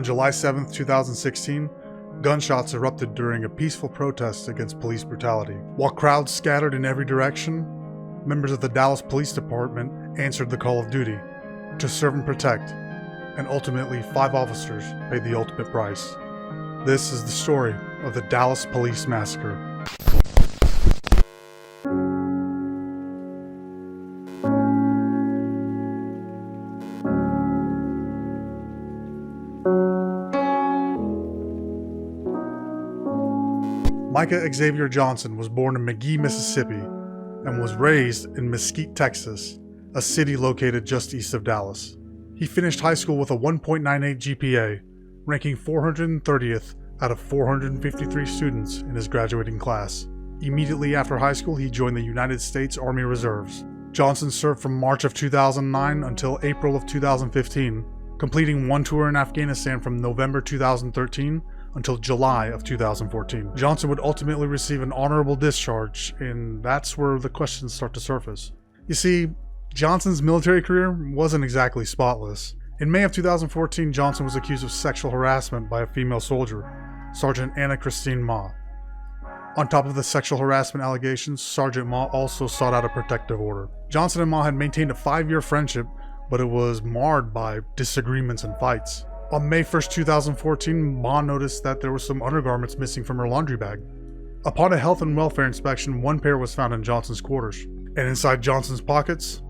On July 7, 2016, gunshots erupted during a peaceful protest against police brutality. While crowds scattered in every direction, members of the Dallas Police Department answered the call of duty to serve and protect, and ultimately 5 officers paid the ultimate price. This is the story of the Dallas Police Massacre. Micah Xavier Johnson was born in McGee, Mississippi, and was raised in Mesquite, Texas, a city located just east of Dallas. He finished high school with a 1.98 GPA, ranking 430th out of 453 students in his graduating class. Immediately after high school, he joined the United States Army Reserves. Johnson served from March of 2009 until April of 2015, completing one tour in Afghanistan from November 2013 until July of 2014. Johnson would ultimately receive an honorable discharge, and that's where the questions start to surface. You see, Johnson's military career wasn't exactly spotless. In May of 2014, Johnson was accused of sexual harassment by a female soldier, Sergeant Anna Christine Ma. On top of the sexual harassment allegations, Sergeant Ma also sought out a protective order. Johnson and Ma had maintained a 5-year friendship, but it was marred by disagreements and fights. On May 1st, 2014, Ma noticed that there were some undergarments missing from her laundry bag. Upon a health and welfare inspection, 1 pair was found in Johnson's quarters, and inside Johnson's pockets,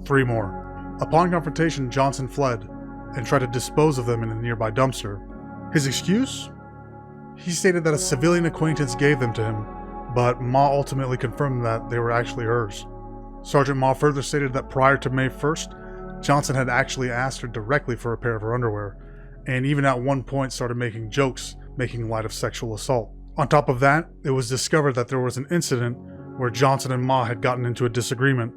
3 more. Upon confrontation, Johnson fled and tried to dispose of them in a nearby dumpster. His excuse? He stated that a civilian acquaintance gave them to him, but Ma ultimately confirmed that they were actually hers. Sergeant Ma further stated that prior to May 1st, Johnson had actually asked her directly for a pair of her underwear, and even at one point started making jokes, making light of sexual assault. On top of that, it was discovered that there was an incident where Johnson and Ma had gotten into a disagreement,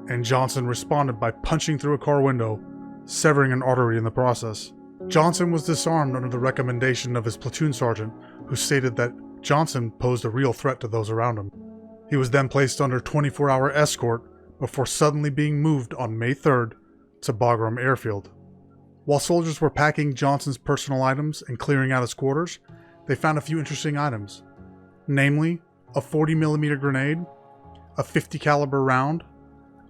and Johnson responded by punching through a car window, severing an artery in the process. Johnson was disarmed under the recommendation of his platoon sergeant, who stated that Johnson posed a real threat to those around him. He was then placed under 24-hour escort before suddenly being moved on May 3rd to Bagram Airfield. While soldiers were packing Johnson's personal items and clearing out his quarters, they found a few interesting items, namely a 40mm grenade, a .50 caliber round,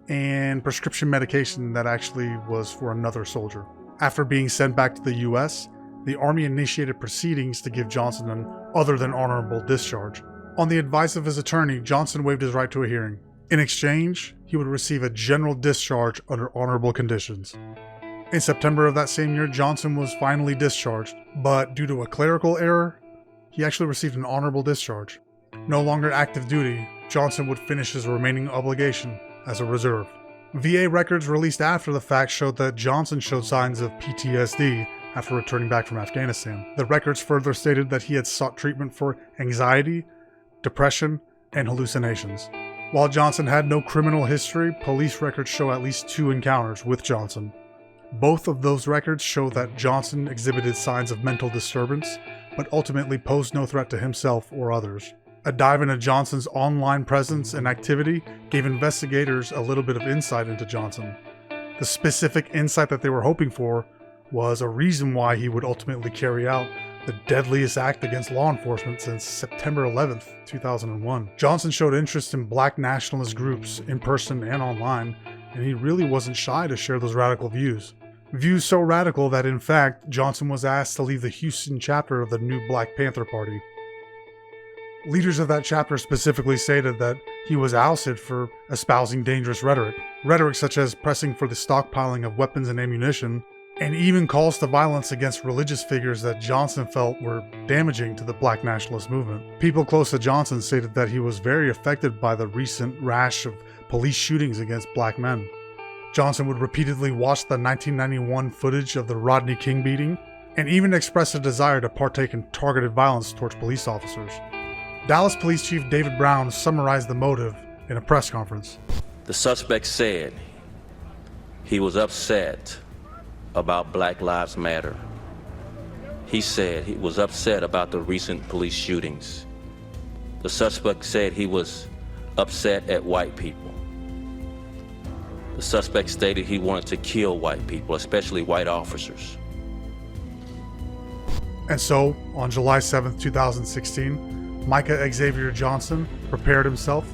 and prescription medication that actually was for another soldier. After being sent back to the US, the Army initiated proceedings to give Johnson an other than honorable discharge. On the advice of his attorney, Johnson waived his right to a hearing. In exchange, he would receive a general discharge under honorable conditions. In September of that same year, Johnson was finally discharged, but due to a clerical error, he actually received an honorable discharge. No longer active duty, Johnson would finish his remaining obligation as a reserve. VA records released after the fact showed that Johnson showed signs of PTSD after returning back from Afghanistan. The records further stated that he had sought treatment for anxiety, depression, and hallucinations. While Johnson had no criminal history, police records show at least 2 encounters with Johnson. Both of those records show that Johnson exhibited signs of mental disturbance, but ultimately posed no threat to himself or others. A dive into Johnson's online presence and activity gave investigators a little bit of insight into Johnson. The specific insight that they were hoping for was a reason why he would ultimately carry out the deadliest act against law enforcement since September 11th, 2001. Johnson showed interest in black nationalist groups in person and online, and he really wasn't shy to share those radical views. Views so radical that, in fact, Johnson was asked to leave the Houston chapter of the new Black Panther Party. Leaders of that chapter specifically stated that he was ousted for espousing dangerous rhetoric such as pressing for the stockpiling of weapons and ammunition, and even calls to violence against religious figures that Johnson felt were damaging to the black nationalist movement. People close to Johnson stated that he was very affected by the recent rash of police shootings against black men. Johnson would repeatedly watch the 1991 footage of the Rodney King beating, and even expressed a desire to partake in targeted violence towards police officers. Dallas Police Chief David Brown summarized the motive in a press conference. The suspect said he was upset about Black Lives Matter. He said he was upset about the recent police shootings. The suspect said he was upset at white people. The suspect stated he wanted to kill white people, especially white officers. And so, on July 7, 2016, Micah Xavier Johnson prepared himself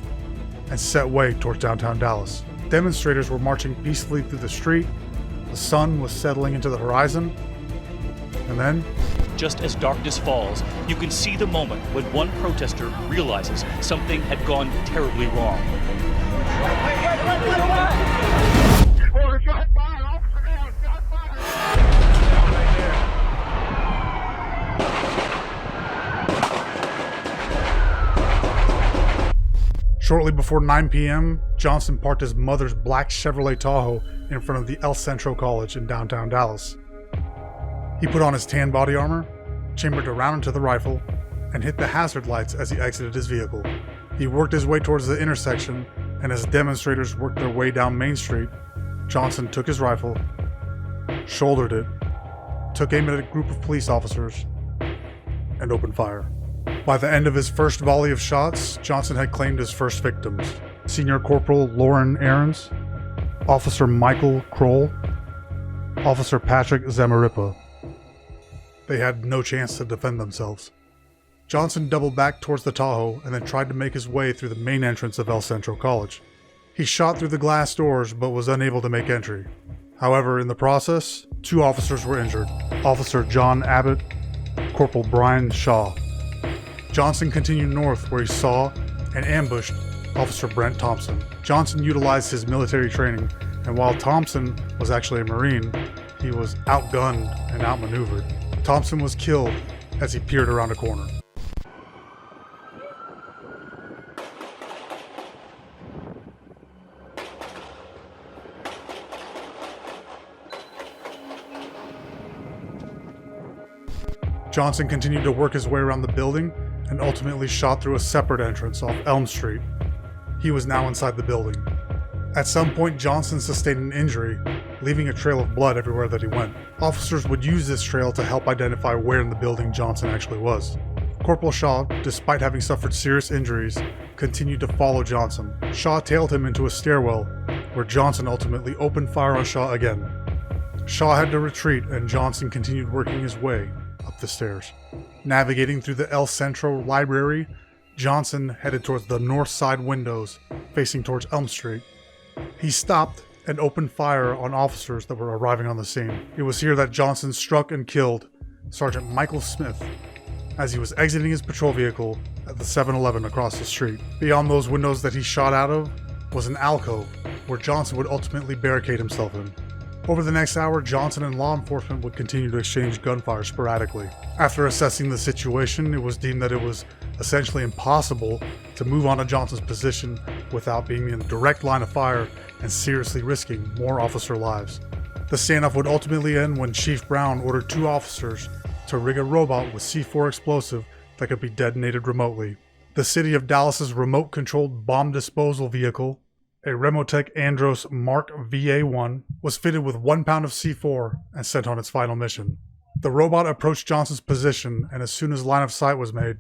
and set way towards downtown Dallas. Demonstrators were marching peacefully through the street, the sun was settling into the horizon, and then, just as darkness falls, you can see the moment when one protester realizes something had gone terribly wrong. Shortly before 9 p.m., Johnson parked his mother's black Chevrolet Tahoe in front of the Centro College in downtown Dallas. He put on his tan body armor, chambered around into the rifle, and hit the hazard lights as he exited his vehicle. He worked his way towards the intersection, and as demonstrators worked their way down Main Street, Johnson took his rifle, shouldered it, took aim at a group of police officers, and opened fire. By the end of his first volley of shots, Johnson had claimed his first victims: Senior Corporal Lauren Aarons, Officer Michael Kroll, Officer Patrick Zamaripa. They had no chance to defend themselves. Johnson doubled back towards the Tahoe and then tried to make his way through the main entrance of Centro College. He shot through the glass doors but was unable to make entry. However, in the process, 2 officers were injured: Officer John Abbott, Corporal Brian Shaw. Johnson continued north where he saw and ambushed Officer Brent Thompson. Johnson utilized his military training, and while Thompson was actually a Marine, he was outgunned and outmaneuvered. Thompson was killed as he peered around a corner. Johnson continued to work his way around the building and ultimately shot through a separate entrance off Elm Street. He was now inside the building. At some point, Johnson sustained an injury, leaving a trail of blood everywhere that he went. Officers would use this trail to help identify where in the building Johnson actually was. Corporal Shaw, despite having suffered serious injuries, continued to follow Johnson. Shaw tailed him into a stairwell, where Johnson ultimately opened fire on Shaw again. Shaw had to retreat, and Johnson continued working his way up the stairs. Navigating through the Centro library, Johnson headed towards the north side windows facing towards Elm Street. He stopped and opened fire on officers that were arriving on the scene. It was here that Johnson struck and killed Sergeant Michael Smith as he was exiting his patrol vehicle at the 7-Eleven across the street. Beyond those windows that he shot out of was an alcove where Johnson would ultimately barricade himself in. Over the next hour, Johnson and law enforcement would continue to exchange gunfire sporadically. After assessing the situation, it was deemed that it was essentially impossible to move on to Johnson's position without being in direct line of fire and seriously risking more officer lives. The standoff would ultimately end when Chief Brown ordered 2 officers to rig a robot with C4 explosive that could be detonated remotely. The city of Dallas's remote-controlled bomb disposal vehicle, a Remotech Andros Mark VA-1, was fitted with 1 pound of C4 and sent on its final mission. The robot approached Johnson's position, and as soon as line of sight was made,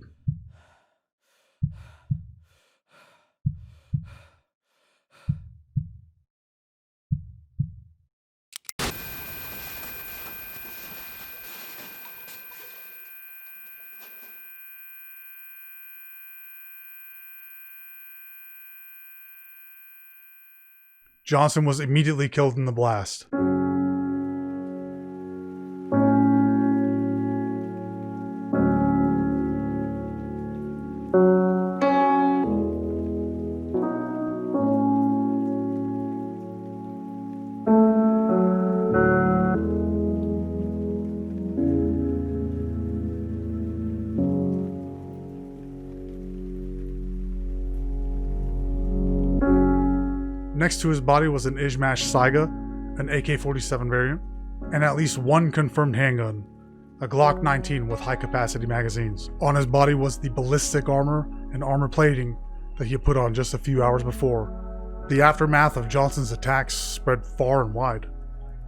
Johnson was immediately killed in the blast. Next to his body was an Izhmash Saiga, an AK-47 variant, and at least 1 confirmed handgun, a Glock 19 with high-capacity magazines. On his body was the ballistic armor and armor plating that he had put on just a few hours before. The aftermath of Johnson's attacks spread far and wide.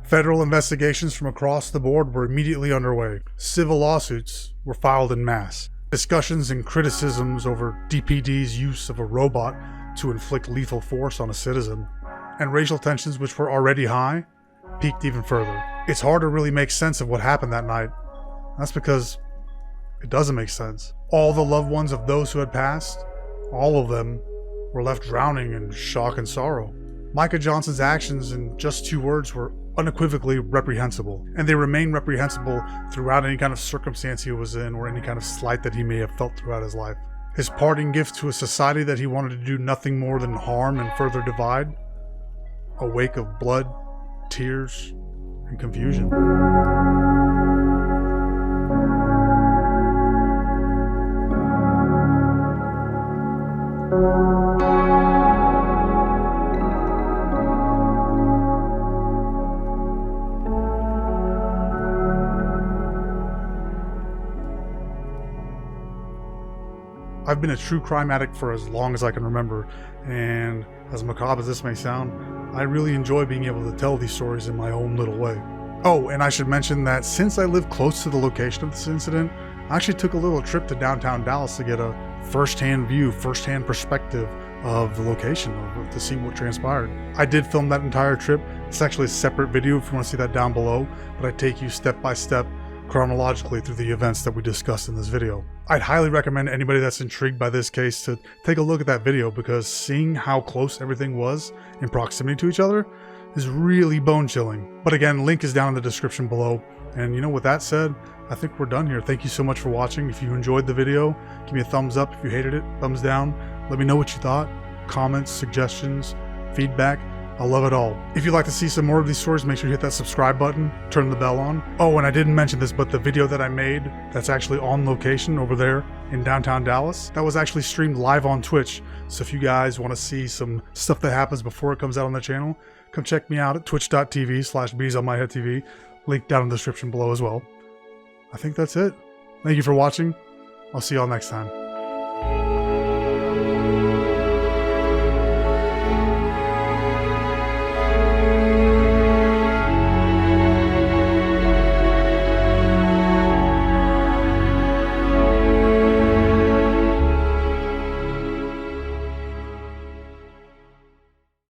Federal investigations from across the board were immediately underway. Civil lawsuits were filed en masse. Discussions and criticisms over DPD's use of a robot to inflict lethal force on a citizen, and racial tensions, which were already high, peaked even further. It's hard to really make sense of what happened that night. That's because It doesn't make sense. All the loved ones of those who had passed, all of them were left drowning in shock and sorrow. Micah Johnson's actions in just 2 words were unequivocally reprehensible, and they remain reprehensible throughout any kind of circumstance he was in or any kind of slight that he may have felt throughout his life. His parting gift to a society that he wanted to do nothing more than harm and further divide, a wake of blood, tears, and confusion. I've been a true crime addict for as long as I can remember, and as macabre as this may sound, I really enjoy being able to tell these stories in my own little way. Oh, and I should mention that since I live close to the location of this incident, I actually took a little trip to downtown Dallas to get a first-hand view, first-hand perspective of the location, to see what transpired. I did film that entire trip. It's actually a separate video if you want to see that down below, but I take you step by step chronologically through the events that we discussed in this video. I'd highly recommend anybody that's intrigued by this case to take a look at that video, because seeing how close everything was in proximity to each other is really bone-chilling. But again, link is down in the description below. And you know, with that said, I think we're done here. Thank you so much for watching. If you enjoyed the video, give me a thumbs up. If you hated it, thumbs down. Let me know what you thought. Comments, suggestions, feedback. I love it all. If you'd like to see some more of these stories, make sure you hit that subscribe button, turn the bell on. Oh, and I didn't mention this, but the video that I made that's actually on location over there in downtown Dallas, that was actually streamed live on Twitch. So if you guys want to see some stuff that happens before it comes out on the channel, come check me out at twitch.tv/beesonmyheadtv. Link down in the description below as well. I think that's it. Thank you for watching. I'll see y'all next time.